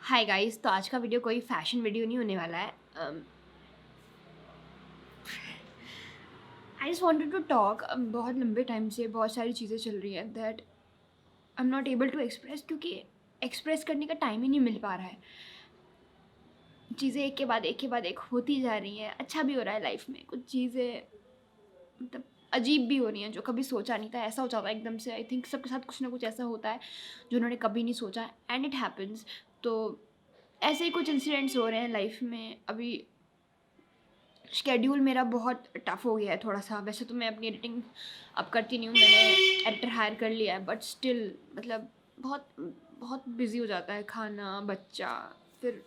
Hi guys, तो आज का वीडियो कोई फैशन वीडियो नहीं होने वाला है। I just wanted to talk. बहुत लंबे टाइम से बहुत सारी चीज़ें चल रही हैं that I am not able to express, क्योंकि एक्सप्रेस करने का टाइम ही नहीं मिल पा रहा है। चीज़ें एक के बाद एक के बाद एक होती जा रही हैं। अच्छा भी हो रहा है लाइफ में, कुछ चीज़ें मतलब अजीब भी हो रही हैं जो कभी सोचा नहीं था ऐसा हो जाता है एकदम से। आई थिंक सबके साथ कुछ ना कुछ ऐसा होता है जो उन्होंने कभी नहीं सोचा, एंड इट हैपन्स। तो ऐसे ही कुछ इंसिडेंट्स हो रहे हैं लाइफ में अभी। शेड्यूल मेरा बहुत टफ हो गया है थोड़ा सा। वैसे तो मैं अपनी एडिटिंग अब करती नहीं हूँ, मैंने एडिटर हायर कर लिया है, बट स्टिल मतलब बहुत बहुत बिजी हो जाता है। खाना, बच्चा, फिर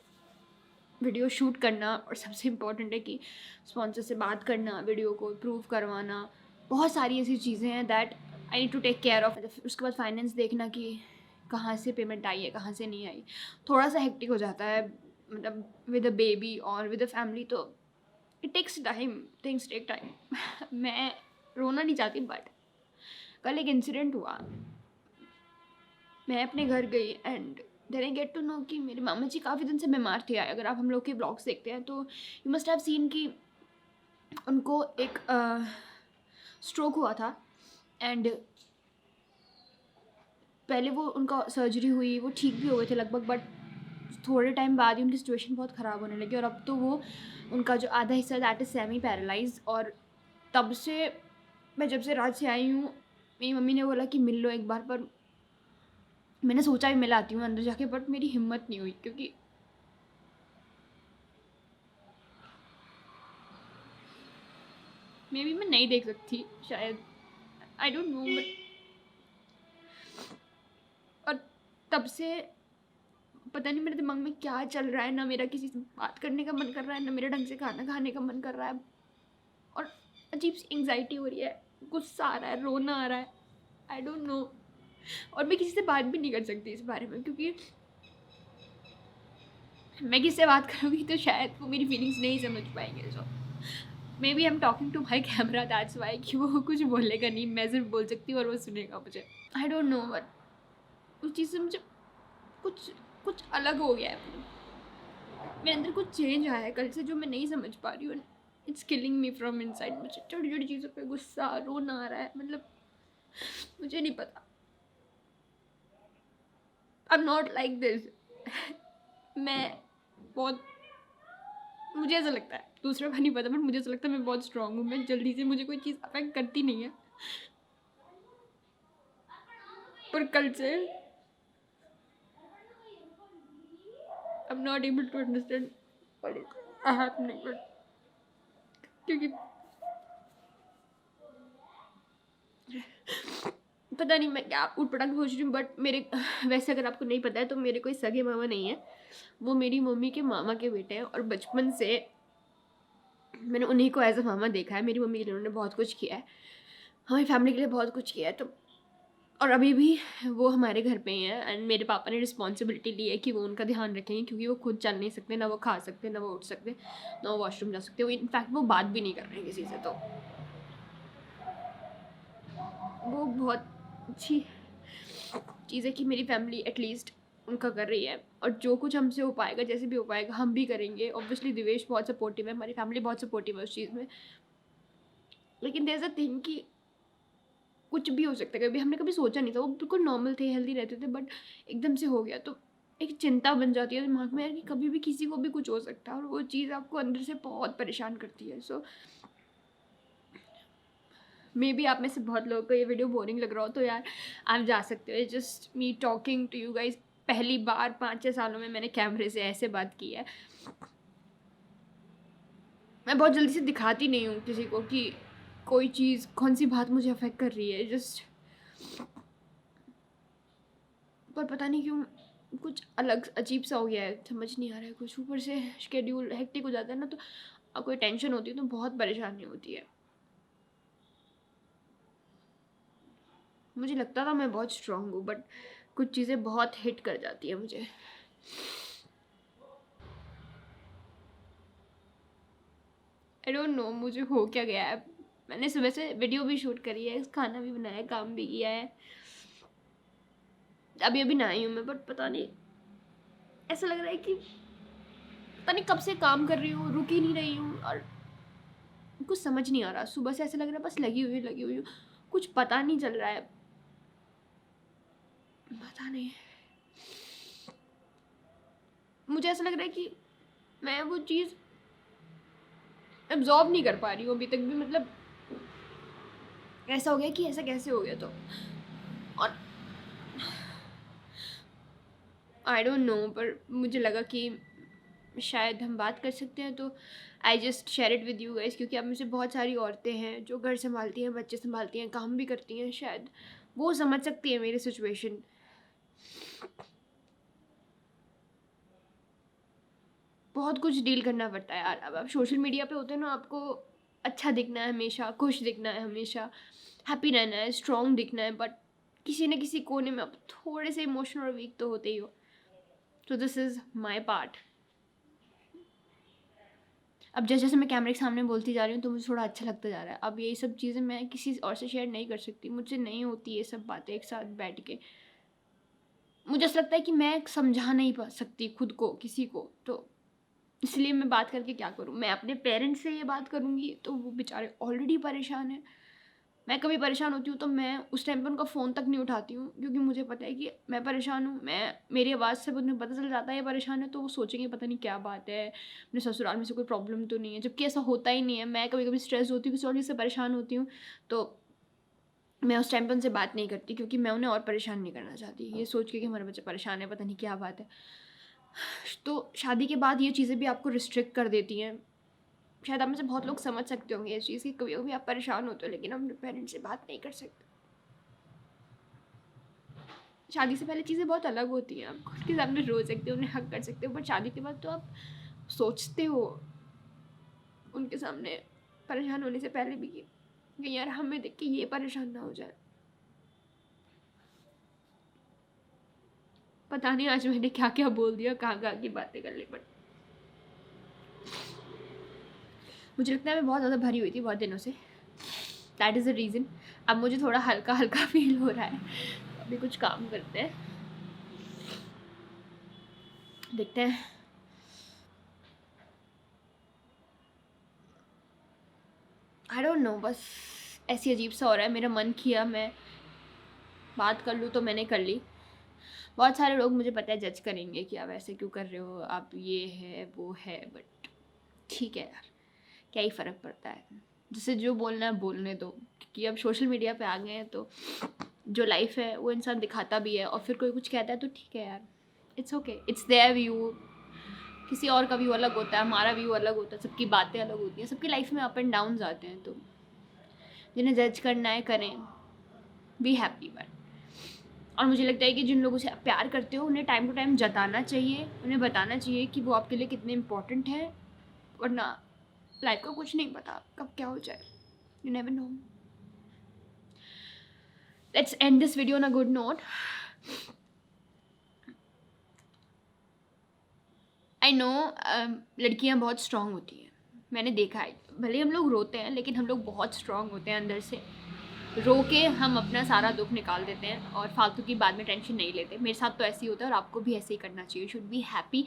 वीडियो शूट करना, और सबसे इम्पोर्टेंट है कि स्पॉन्सर से बात करना, वीडियो को अप्रूव करवाना। बहुत सारी ऐसी चीज़ें हैं that I need to take care of. उसके बाद फाइनेंस देखना कि कहाँ से पेमेंट आई है, कहाँ से नहीं आई। थोड़ा सा हेक्टिक हो जाता है, मतलब विद अ बेबी और विद अ फैमिली। तो it takes time, things take time. मैं रोना नहीं चाहती, बट कल एक इंसिडेंट हुआ। मैं अपने घर गई and then I get to know कि मेरे मामा जी काफ़ी दिन से बीमार थे। अगर आप हम लोग के ब्लॉग्स देखते हैं तो यू मस्ट हैव सीन कि उनको एक स्ट्रोक हुआ था। एंड पहले वो उनका सर्जरी हुई, वो ठीक भी हो गए थे लगभग, बट थोड़े टाइम बाद ही उनकी सिचुएशन बहुत ख़राब होने लगी। और अब तो वो उनका जो आधा हिस्सा दैट इज़ सेमी पैरालाइज। और तब से मैं जब से रात से आई हूँ, मेरी मम्मी ने बोला कि मिल लो एक बार, पर मैंने सोचा भी मिल आती हूँ अंदर जाके, बट मेरी हिम्मत नहीं हुई क्योंकि मे बी मैं नहीं देख सकती शायद, आई डोंट नो। बट और तब से पता नहीं मेरे दिमाग में क्या चल रहा है, ना मेरा किसी से बात करने का मन कर रहा है, ना मेरा ढंग से खाना खाने का मन कर रहा है। और अजीब सी एंग्जाइटी हो रही है, गुस्सा आ रहा है, रोना आ रहा है, आई डोंट नो। और मैं किसी से बात भी नहीं कर सकती इस बारे में, क्योंकि मैं किससे बात करूँगी तो शायद वो मेरी फीलिंग्स नहीं समझ पाएंगे। So maybe I am talking to my camera, that's why कि वो कुछ बोलेगा नहीं, मैं सिर्फ बोल सकती हूँ और वो सुनेगा मुझे। आई डोंट नो, बट उस चीज़ से मुझे कुछ कुछ अलग हो गया है। मेरे अंदर कुछ चेंज आया है कल से जो मैं नहीं समझ पा रही हूँ। It's killing me from inside. मुझे छोटी छोटी चीज़ों पे गुस्सा, रोना आ रहा है, मतलब मुझे नहीं पता। आई एम नॉट लाइक दिस। मैं बहुत, मुझे ऐसा लगता है, दूसरों का नहीं पता, बट मुझे ऐसा लगता है मैं बहुत स्ट्रांग हूँ। मैं जल्दी से, मुझे कोई चीज़ अफेक्ट करती नहीं है। पर कल से I am not able to understand what is happening. क्योंकि पता नहीं मैं क्या उठ पटांग सोच रही हूँ, बट मेरे वैसे अगर आपको नहीं पता है तो मेरे कोई सगे मामा नहीं है। वो मेरी मम्मी के मामा के बेटे हैं, और बचपन से मैंने उन्हीं को एज अ मामा देखा है। मेरी मम्मी के लिए उन्होंने बहुत कुछ किया है, हमारी फैमिली के लिए बहुत कुछ किया है। तो और अभी भी वो हमारे घर पे ही हैं, एंड मेरे पापा ने रिस्पॉन्सिबिलिटी ली है कि वो उनका ध्यान रखेंगे, क्योंकि वो खुद चल नहीं सकते, ना वो खा सकते, ना वो उठ सकते, ना वो वॉशरूम जा सकते। वो इनफैक्ट वो बात भी नहीं कर रहे हैं किसी से। तो वो बहुत अच्छी चीज़ है कि मेरी फैमिली एटलीस्ट उनका कर रही है। और जो कुछ हमसे हो पाएगा, जैसे भी हो पाएगा, हम भी करेंगे। ऑब्वियसली दिवेश बहुत सपोर्टिव है, हमारी फैमिली बहुत सपोर्टिव है उस चीज़ में। लेकिन देयर इज़ अ थिंग कि कुछ भी हो सकता है। कभी हमने कभी सोचा नहीं था, वो बिल्कुल नॉर्मल थे, हेल्दी रहते थे, बट एकदम से हो गया। तो एक चिंता बन जाती है दिमाग में यार कि कभी भी किसी को भी कुछ हो सकता है, और वो चीज़ आपको अंदर से बहुत परेशान करती है। सो मे बी आप में से बहुत लोगों को ये वीडियो बोरिंग लग रहा हो, तो यार आप जा सकते हो। Just me talking to you guys. पहली बार 5-6 सालों में मैंने कैमरे से ऐसे बात की है। मैं बहुत जल्दी से दिखाती नहीं हूँ किसी को कि कोई चीज़, कौन सी बात मुझे अफेक्ट कर रही है, जस्ट। पर पता नहीं क्यों कुछ अलग अजीब सा हो गया है, समझ नहीं आ रहा है कुछ। ऊपर से शेड्यूल हेक्टिक हो जाता है ना, तो कोई टेंशन होती है तो बहुत परेशानी होती है। मुझे लगता था मैं बहुत स्ट्रांग हूँ, बट कुछ चीज़ें बहुत हिट कर जाती है मुझे। आई डोंट नो मुझे हो क्या गया है। मैंने सुबह से वीडियो भी शूट करी है, खाना भी बनाया, काम भी किया है। अभी अभी नहाई हूँ मैं, बट पता नहीं ऐसा लग रहा है कि पता नहीं कब से काम कर रही हूँ, रुक ही नहीं रही हूँ और कुछ समझ नहीं आ रहा। सुबह से ऐसा लग रहा है बस लगी हुई हूँ, कुछ पता नहीं चल रहा है, पता नहीं। मुझे ऐसा लग रहा है कि मैं वो चीज़ एब्जॉर्ब नहीं कर पा रही हूँ अभी तक भी। मतलब ऐसा हो गया कि ऐसा कैसे हो गया। तो और आई डोंट नो, पर मुझे लगा कि शायद हम बात कर सकते हैं, तो I just share it with you guys, क्योंकि अब में से बहुत सारी औरतें हैं जो घर संभालती हैं, बच्चे संभालती हैं, काम भी करती हैं, शायद वो समझ सकती है मेरी सिचुएशन। बहुत कुछ डील करना पड़ता है यार। अब आप सोशल मीडिया पे होते हैं ना, आपको अच्छा दिखना है हमेशा, खुश दिखना है हमेशा, हैप्पी रहना है, स्ट्रॉन्ग दिखना है, बट किसी न किसी कोने में आप थोड़े से इमोशनल और वीक तो होते ही हो। तो दिस इज़ माई पार्ट। अब जैसे जैसे मैं कैमरे के सामने बोलती जा रही हूँ तो मुझे थोड़ा अच्छा लगता जा रहा है। अब यही सब चीज़ें मैं किसी और से शेयर नहीं कर सकती, मुझसे नहीं होती ये सब बातें एक साथ बैठ के। मुझे ऐसा लगता है कि मैं समझा नहीं पा सकती खुद को किसी को, तो इसलिए मैं बात करके क्या करूँ। मैं अपने पेरेंट्स से ये बात करूँगी तो वो बेचारे ऑलरेडी परेशान हैं। मैं कभी परेशान होती हूँ तो मैं उस टाइम पे उनका फ़ोन तक नहीं उठाती हूँ, क्योंकि मुझे पता है कि मैं परेशान हूँ। मैं मेरी आवाज़ से उन्हें पता चल जाता है ये परेशान है, तो वो सोचेंगे पता नहीं क्या बात है, अपने ससुराल में से कोई प्रॉब्लम तो नहीं है, जबकि ऐसा होता ही नहीं है। मैं कभी कभी स्ट्रेस होती हूँ, किसी और चीज़ से परेशान होती हूँ, तो मैं उस टाइम पे उनसे बात नहीं करती, क्योंकि मैं उन्हें और परेशान नहीं करना चाहती, ये सोच के कि हमारे बच्चे परेशान है, पता नहीं क्या बात है। तो शादी के बाद ये चीज़ें भी आपको रिस्ट्रिक्ट कर देती हैं। शायद आप में से बहुत लोग समझ सकते होंगे इस चीज़ की, कभी कभी आप परेशान होते हो लेकिन आप अपने पेरेंट्स से बात नहीं कर सकते। शादी से पहले चीज़ें बहुत अलग होती हैं, आप उनके सामने रो सकते हो, उन्हें हक कर सकते हो, बट शादी के बाद तो आप सोचते हो उनके सामने परेशान होने से पहले भी कि यार हमें देख के ये परेशान ना हो जाए। पता नहीं आज मैंने क्या क्या बोल दिया, कहाँ कहाँ की बातें कर ली, बट मुझे लगता है मैं बहुत ज़्यादा भरी हुई थी बहुत दिनों से, दैट इज़ द रीज़न। अब मुझे थोड़ा हल्का हल्का फील हो रहा है, अभी कुछ काम करते हैं, देखते हैं। आई डोंट नो, बस ऐसी अजीब सा हो रहा है। मेरा मन किया मैं बात कर लूँ तो मैंने कर ली। बहुत सारे लोग मुझे पता है जज करेंगे कि आप ऐसे क्यों कर रहे हो, आप ये है वो है, बट ठीक है यार, क्या ही फ़र्क पड़ता है। जिसे जो बोलना है बोलने दो, क्योंकि अब सोशल मीडिया पे आ गए हैं तो जो लाइफ है वो इंसान दिखाता भी है, और फिर कोई कुछ कहता है तो ठीक है यार, it's okay, it's there view. किसी और का व्यू अलग होता है, हमारा व्यू अलग होता है, सबकी बातें अलग होती हैं, सबकी लाइफ में अप एंड डाउन्स आते हैं, तो जिन्हें जज करना है करें, बी हैप्पी। बट और मुझे लगता है कि जिन लोगों से आप प्यार करते हो उन्हें टाइम टू टाइम जताना चाहिए, उन्हें बताना चाहिए कि वो आपके लिए कितने इंपॉर्टेंट हैं, वरना लाइफ का कुछ नहीं पता कब क्या हो जाए, you never know. Let's end this video on a good note. I know लड़कियां बहुत स्ट्रांग होती हैं, मैंने देखा है। भले हम लोग रोते हैं लेकिन हम लोग बहुत स्ट्रांग होते हैं अंदर से। रो के हम अपना सारा दुख निकाल देते हैं और फालतू की बाद में टेंशन नहीं लेते। मेरे साथ तो ऐसे ही होता है और आपको भी ऐसे ही करना चाहिए। Should be happy.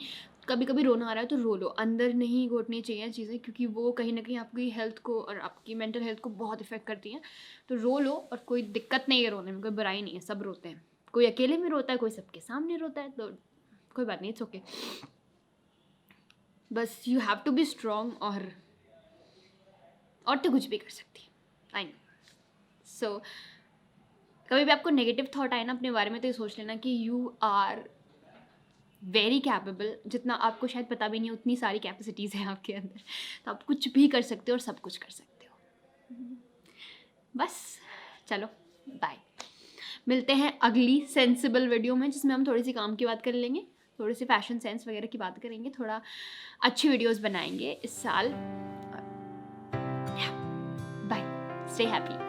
कभी कभी रोना आ रहा है तो रो लो, अंदर नहीं घोटनी चाहिए चीज़ें, क्योंकि वो कहीं ना कहीं आपकी हेल्थ को और आपकी मेंटल हेल्थ को बहुत इफेक्ट करती हैं। तो रो लो, और कोई दिक्कत नहीं है रोने में, कोई बुराई नहीं है, सब रोते हैं। कोई अकेले में रोता है, कोई सबके सामने रोता है, तो कोई बात नहीं, इट्स ओके। बस you have to be strong, और तो कुछ भी कर सकती है, आई नो। सो कभी भी आपको नेगेटिव थॉट आए ना अपने बारे में, तो ये सोच लेना कि यू आर वेरी कैपेबल। जितना आपको शायद पता भी नहीं, उतनी सारी कैपेसिटीज़ हैं आपके अंदर, तो आप कुछ भी कर सकते हो और सब कुछ कर सकते हो। बस चलो, बाय। मिलते हैं अगली सेंसिबल वीडियो में, जिसमें हम थोड़ी सी काम की बात कर लेंगे, थोड़ी सी फैशन सेंस वगैरह की बात करेंगे, थोड़ा अच्छी वीडियोस बनाएंगे इस साल। Bye, stay happy.